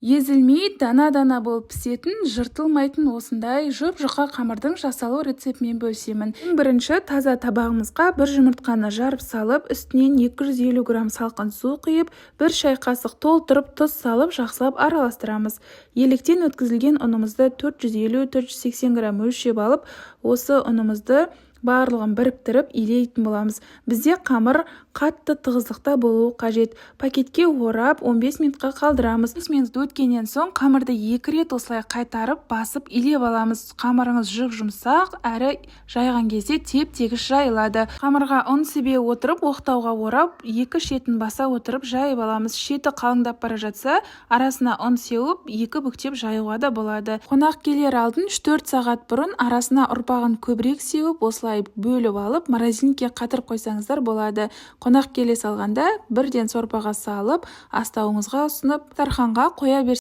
Езілмей дана-дана болып пісетін, жыртылмайтын осындай жұп-жұқа қамырдың жасалу рецептімен бөлісемін. Бірінші таза табағымызға бір жұмыртқаны жарып салып, үстінен 250 грамм салқын су құйып, бір шай қасық толтырып тұз салып, жақсылап араластырамыз. Електен өткізілген ұнымызды 450-480 грамм өлшеп алып, осы ұнымызды барлығын біріктіріп илейтін боламыз. Бізде қамыр қатты тығыздықта болуы қажет. Пакетке орап 15 минутқа қалдырамыз. 15 минут өткеннен соң қамырды 2 рет осылай қайтарып басып илеп аламыз. Қамырыңыз жұп-жұмсақ әрі жайған кезде теп-тегіс жайылады. Қамырға ұн себе отырып оқтауға орап, екі шетін баса отырып жайып аламыз. Шеті қалыңдап бара жатса, арасына ұн сеуіп, екі бүктеп жаюға да болады. Қонақ келер алдын 4 сағат бұрын арасына ұрпағын көбірек сеуіп, осылай бөліп алып, морозилькеге қатырып қойсаңыздар болады. Қонақ келе салғанда бірден сорпаға салып, астауыңызға ұсынып, дастарханға қоя берсеңіздер